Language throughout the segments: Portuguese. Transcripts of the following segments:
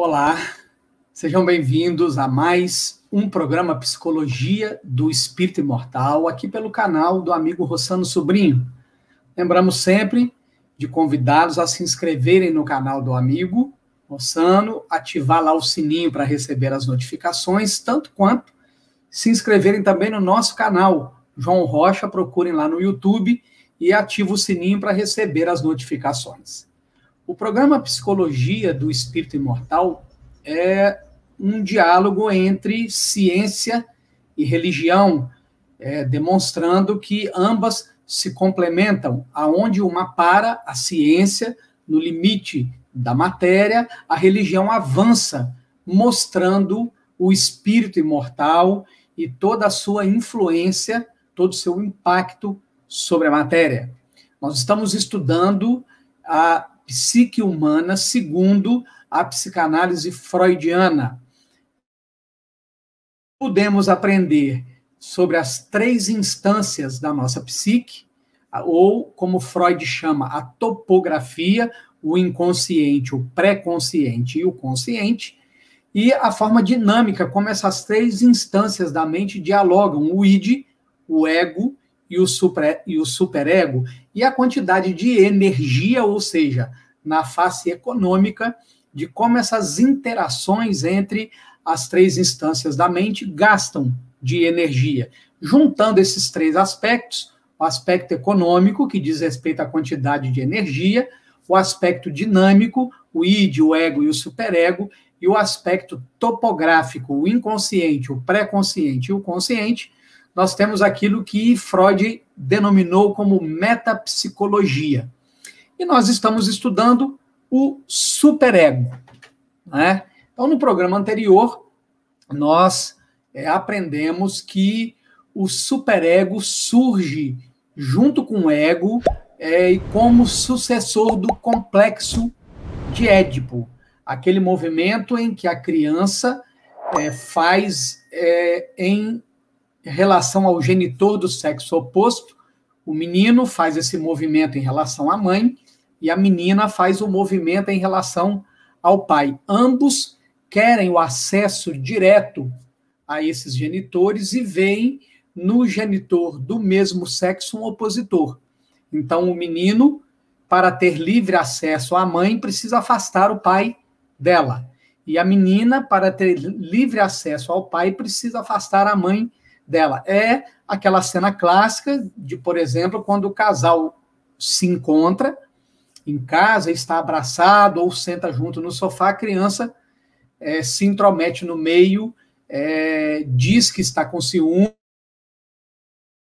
Olá, sejam bem-vindos a mais um programa Psicologia do Espírito Imortal, aqui pelo canal do amigo Rossano Sobrinho. Lembramos sempre de convidá-los a se inscreverem no canal do amigo Rossano, ativar lá o sininho para receber as notificações, tanto quanto se inscreverem também no nosso canal, João Rocha, procurem lá no YouTube e ativem o sininho para receber as notificações. O programa Psicologia do Espírito Imortal é um diálogo entre ciência e religião, demonstrando que ambas se complementam, aonde uma para, a ciência, no limite da matéria, a religião avança, mostrando o espírito imortal e toda a sua influência, todo o seu impacto sobre a matéria. Nós estamos estudando a psique humana segundo a psicanálise freudiana. Podemos aprender sobre as 3 instâncias da nossa psique, ou, como Freud chama, a topografia, o inconsciente, o pré-consciente e o consciente, e a forma dinâmica, como essas 3 instâncias da mente dialogam, o id, o ego e o superego, e a quantidade de energia, ou seja, na face econômica, de como essas interações entre as 3 instâncias da mente gastam de energia. Juntando esses 3 aspectos, o aspecto econômico, que diz respeito à quantidade de energia, o aspecto dinâmico, o id, o ego e o superego, e o aspecto topográfico, o inconsciente, o pré-consciente e o consciente, nós temos aquilo que Freud denominou como metapsicologia. E nós estamos estudando o superego, né? Então, no programa anterior, nós aprendemos que o superego surge junto com o ego e como sucessor do complexo de Édipo, aquele movimento em que a criança faz em relação ao genitor do sexo oposto, o menino faz esse movimento em relação à mãe e a menina faz o movimento em relação ao pai. Ambos querem o acesso direto a esses genitores e veem no genitor do mesmo sexo um opositor. Então, o menino, para ter livre acesso à mãe, precisa afastar o pai dela. E a menina, para ter livre acesso ao pai, precisa afastar a mãe dela. É aquela cena clássica de, por exemplo, quando o casal se encontra em casa, está abraçado ou senta junto no sofá, a criança se intromete no meio, diz que está com ciúme,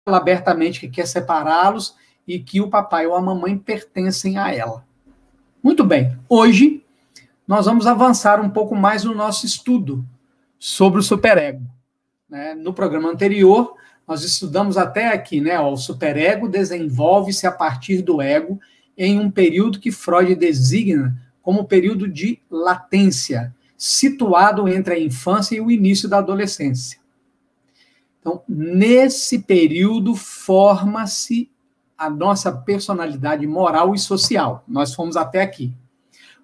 fala abertamente que quer separá-los e que o papai ou a mamãe pertencem a ela. Muito bem, hoje nós vamos avançar um pouco mais no nosso estudo sobre o superego. No programa anterior, nós estudamos até aqui, o superego desenvolve-se a partir do ego em um período que Freud designa como período de latência, situado entre a infância e o início da adolescência. Então, nesse período, forma-se a nossa personalidade moral e social. Nós fomos até aqui.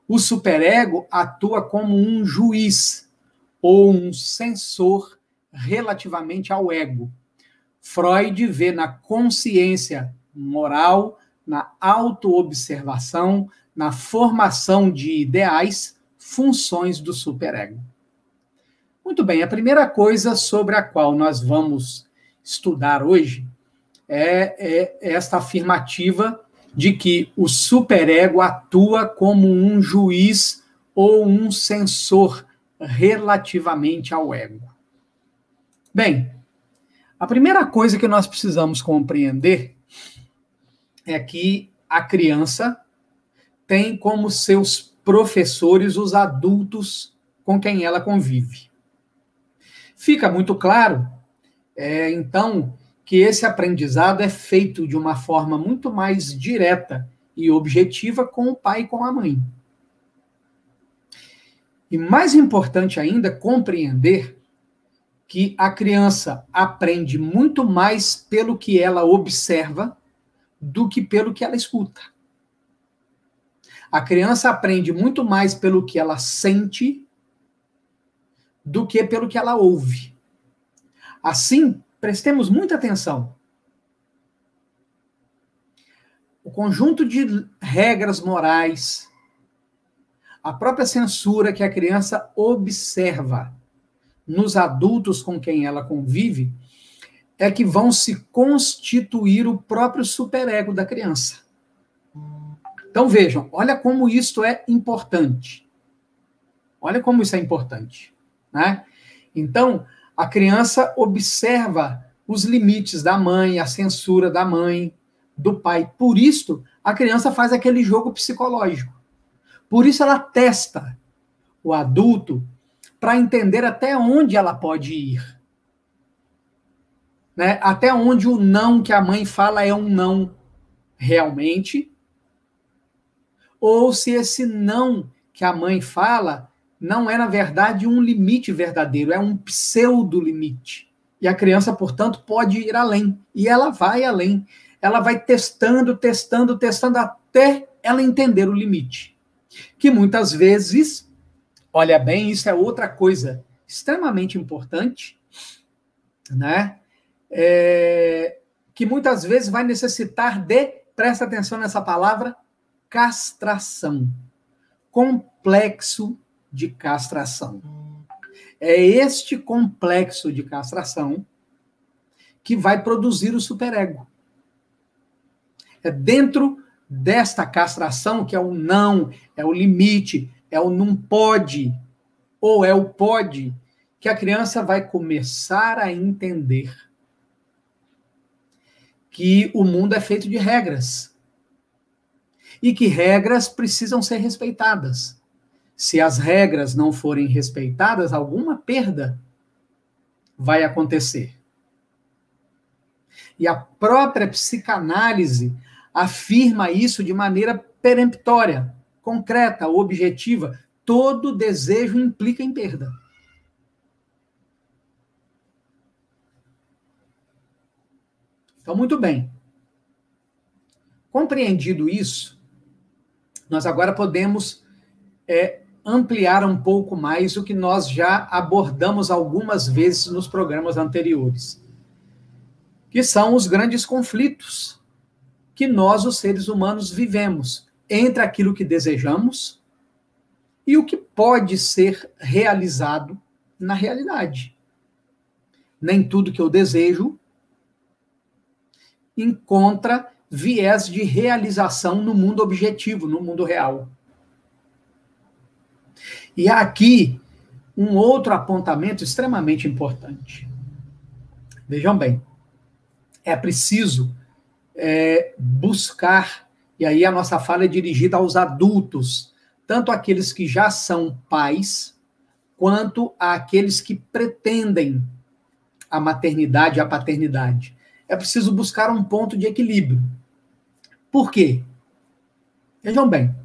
O superego atua como um juiz ou um censor relativamente ao ego. Freud vê na consciência moral, na autoobservação, na formação de ideais, funções do superego. Muito bem, a primeira coisa sobre a qual nós vamos estudar hoje é esta afirmativa de que o superego atua como um juiz ou um censor relativamente ao ego. Bem, a primeira coisa que nós precisamos compreender é que a criança tem como seus professores os adultos com quem ela convive. Fica muito claro, então, que esse aprendizado é feito de uma forma muito mais direta e objetiva com o pai e com a mãe. E mais importante ainda, compreender que a criança aprende muito mais pelo que ela observa do que pelo que ela escuta. A criança aprende muito mais pelo que ela sente do que pelo que ela ouve. Assim, prestemos muita atenção. O conjunto de regras morais, a própria censura que a criança observa nos adultos com quem ela convive, é que vão se constituir o próprio superego da criança. Então vejam, olha como isso é importante. Olha como isso é importante, né? Então, a criança observa os limites da mãe, a censura da mãe, do pai. Por isso, a criança faz aquele jogo psicológico. Por isso, ela testa o adulto para entender até onde ela pode ir. Né? Até onde o não que a mãe fala é um não realmente, ou se esse não que a mãe fala não é, na verdade, um limite verdadeiro, é um pseudo-limite. E a criança, portanto, pode ir além. E ela vai além. Ela vai testando, testando, testando, até ela entender o limite. Que muitas vezes, olha bem, isso é outra coisa extremamente importante, né? Que muitas vezes vai necessitar de, presta atenção nessa palavra, castração. Complexo de castração. É este complexo de castração que vai produzir o superego. É dentro desta castração, que é o não, é o limite, é o não pode, ou é o pode, que a criança vai começar a entender que o mundo é feito de regras. E que regras precisam ser respeitadas. Se as regras não forem respeitadas, alguma perda vai acontecer. E a própria psicanálise afirma isso de maneira peremptória, concreta, objetiva. Todo desejo implica em perda. Então, muito bem. Compreendido isso, nós agora podemos ampliar um pouco mais o que nós já abordamos algumas vezes nos programas anteriores, que são os grandes conflitos que nós, os seres humanos, vivemos entre aquilo que desejamos e o que pode ser realizado na realidade. Nem tudo que eu desejo encontra viés de realização no mundo objetivo, no mundo real. E aqui, um outro apontamento extremamente importante. Vejam bem, é preciso buscar, e aí a nossa fala é dirigida aos adultos, tanto aqueles que já são pais, quanto àqueles que pretendem a maternidade e a paternidade. É preciso buscar um ponto de equilíbrio. Por quê? Vejam bem,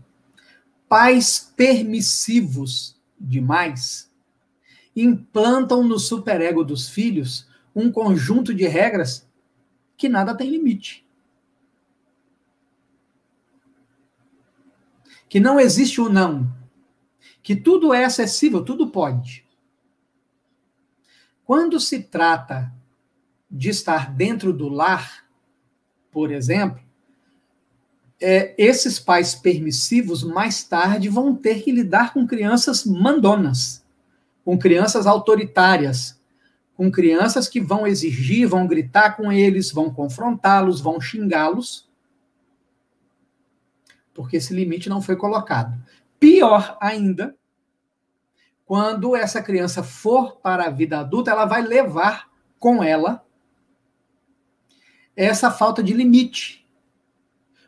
pais permissivos demais implantam no superego dos filhos um conjunto de regras que nada tem limite. Que não existe o não. Que tudo é acessível, tudo pode. Quando se trata de estar dentro do lar, por exemplo, esses pais permissivos, mais tarde, vão ter que lidar com crianças mandonas, com crianças autoritárias, com crianças que vão exigir, vão gritar com eles, vão confrontá-los, vão xingá-los, porque esse limite não foi colocado. Pior ainda, quando essa criança for para a vida adulta, ela vai levar com ela essa falta de limite,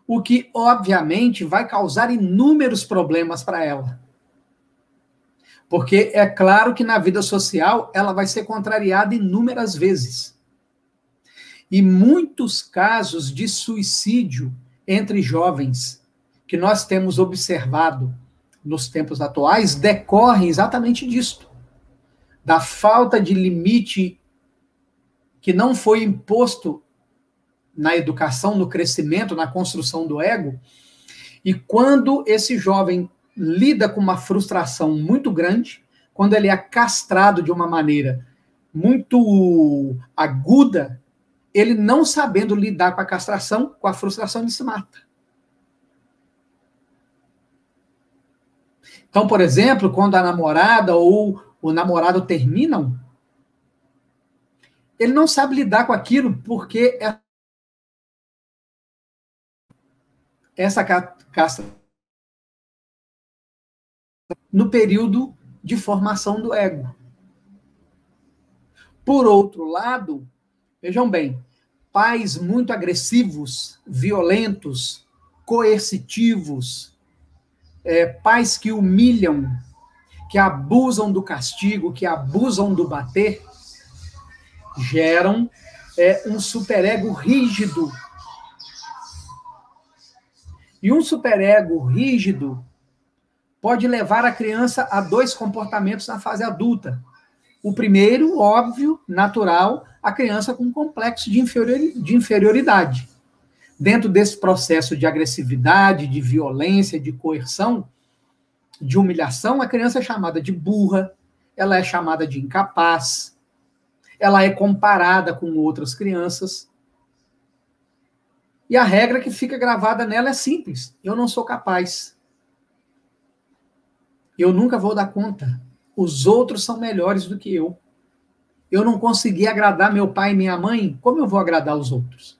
o que, obviamente, vai causar inúmeros problemas para ela. Porque é claro que na vida social ela vai ser contrariada inúmeras vezes. E muitos casos de suicídio entre jovens que nós temos observado nos tempos atuais decorrem exatamente disto. Da falta de limite que não foi imposto na educação, no crescimento, na construção do ego. E quando esse jovem lida com uma frustração muito grande, quando ele é castrado de uma maneira muito aguda, ele não sabendo lidar com a castração, com a frustração, ele se mata. Então, por exemplo, quando a namorada ou o namorado terminam, ele não sabe lidar com aquilo porque essa castração no período de formação do ego. Por outro lado, vejam bem, pais muito agressivos, violentos, coercitivos, pais que humilham, que abusam do castigo, que abusam do bater, geram um superego rígido. E um superego rígido pode levar a criança a dois comportamentos na fase adulta. O primeiro, óbvio, natural, a criança com complexo de inferioridade. Dentro desse processo de agressividade, de violência, de coerção, de humilhação, a criança é chamada de burra, ela é chamada de incapaz, ela é comparada com outras crianças. E a regra que fica gravada nela é simples: eu não sou capaz. Eu nunca vou dar conta. Os outros são melhores do que eu. Eu não consegui agradar meu pai e minha mãe, como eu vou agradar os outros?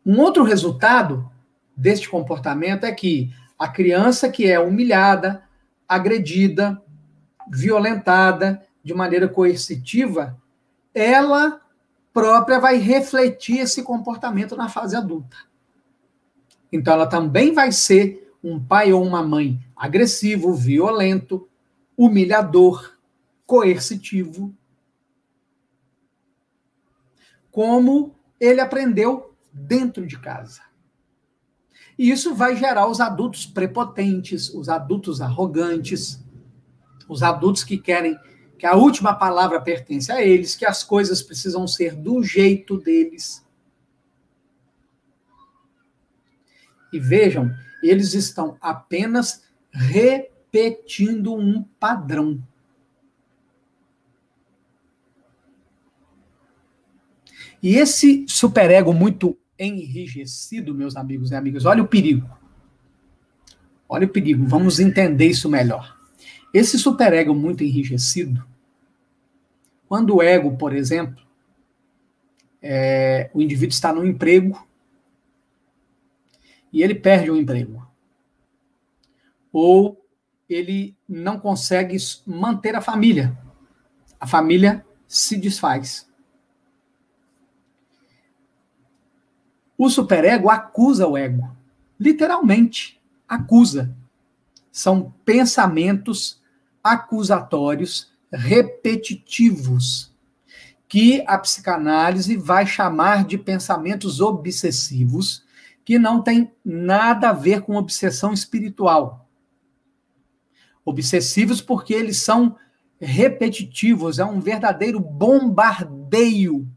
Um outro resultado deste comportamento é que a criança que é humilhada, agredida, violentada de maneira coercitiva, ela própria vai refletir esse comportamento na fase adulta. Então, ela também vai ser um pai ou uma mãe agressivo, violento, humilhador, coercitivo, como ele aprendeu dentro de casa. E isso vai gerar os adultos prepotentes, os adultos arrogantes, os adultos que querem que a última palavra pertence a eles, que as coisas precisam ser do jeito deles. E vejam, eles estão apenas repetindo um padrão. E esse superego muito enrijecido, meus amigos e amigas, olha o perigo. Olha o perigo, vamos entender isso melhor. Esse superego muito enrijecido, quando o ego, por exemplo, o indivíduo está no emprego e ele perde o emprego, ou ele não consegue manter a família se desfaz. O superego acusa o ego, literalmente acusa. São pensamentos acusatórios repetitivos, que a psicanálise vai chamar de pensamentos obsessivos, que não tem nada a ver com obsessão espiritual. Obsessivos porque eles são repetitivos, é um verdadeiro bombardeio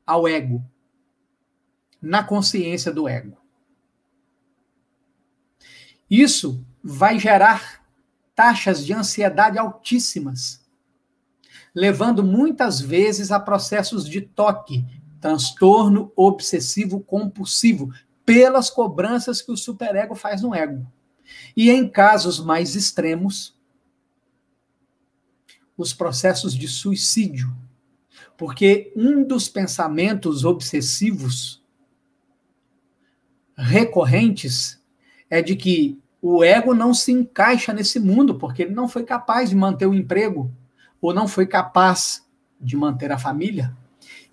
ao ego, na consciência do ego. Isso vai gerar taxas de ansiedade altíssimas, levando muitas vezes a processos de TOC, transtorno obsessivo compulsivo, pelas cobranças que o superego faz no ego. E em casos mais extremos, os processos de suicídio, porque um dos pensamentos obsessivos recorrentes é de que o ego não se encaixa nesse mundo, porque ele não foi capaz de manter o emprego, ou não foi capaz de manter a família,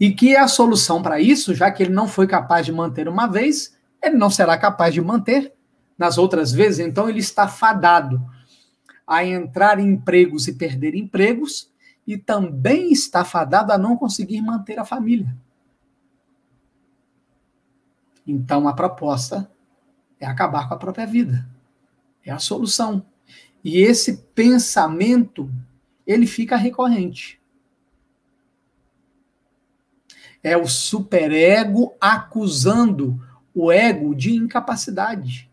e que a solução para isso, já que ele não foi capaz de manter uma vez, ele não será capaz de manter nas outras vezes, então ele está fadado a entrar em empregos e perder empregos, e também está fadado a não conseguir manter a família. Então a proposta é acabar com a própria vida. É a solução. E esse pensamento, ele fica recorrente. É o superego acusando o ego de incapacidade,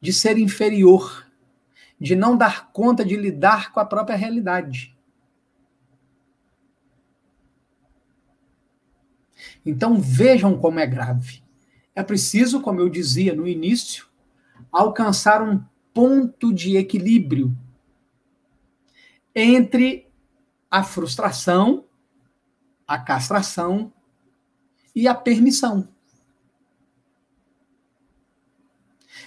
de ser inferior, de não dar conta de lidar com a própria realidade. Então vejam como é grave. É preciso, como eu dizia no início, alcançar um ponto de equilíbrio entre a frustração, a castração e a permissão.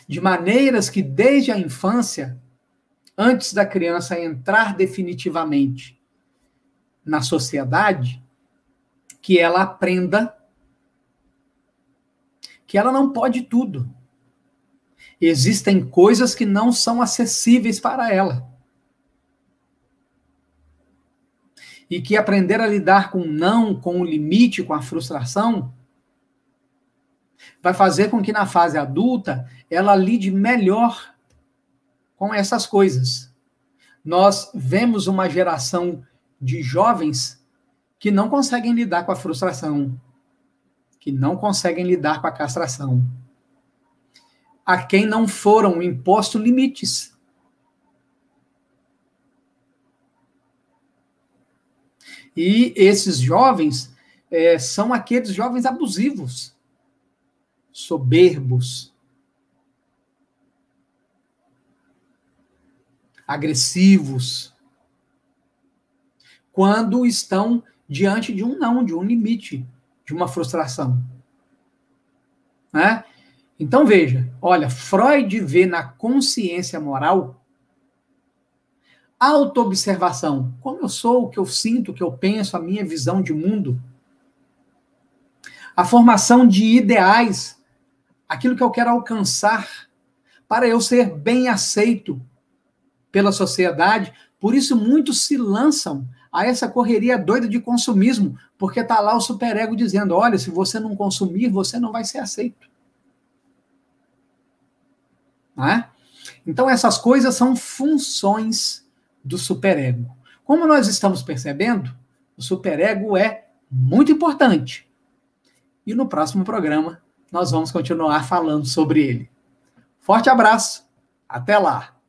De maneiras que desde a infância, antes da criança entrar definitivamente na sociedade, que ela aprenda que ela não pode tudo. Existem coisas que não são acessíveis para ela. E que aprender a lidar com o não, com o limite, com a frustração, vai fazer com que na fase adulta ela lide melhor com essas coisas. Nós vemos uma geração de jovens que não conseguem lidar com a frustração, que não conseguem lidar com a castração, a quem não foram impostos limites. E esses jovens são aqueles jovens abusivos, soberbos, agressivos, quando estão diante de um não, de um limite, de uma frustração. Né? Então veja, olha, Freud vê na consciência moral autoobservação, como eu sou, o que eu sinto, o que eu penso, a minha visão de mundo, a formação de ideais, aquilo que eu quero alcançar, para eu ser bem aceito pela sociedade. Por isso muitos se lançam a essa correria doida de consumismo, porque está lá o superego dizendo, olha, se você não consumir, você não vai ser aceito. Não é? Então essas coisas são funções do superego. Como nós estamos percebendo, o superego é muito importante. E no próximo programa nós vamos continuar falando sobre ele. Forte abraço, até lá!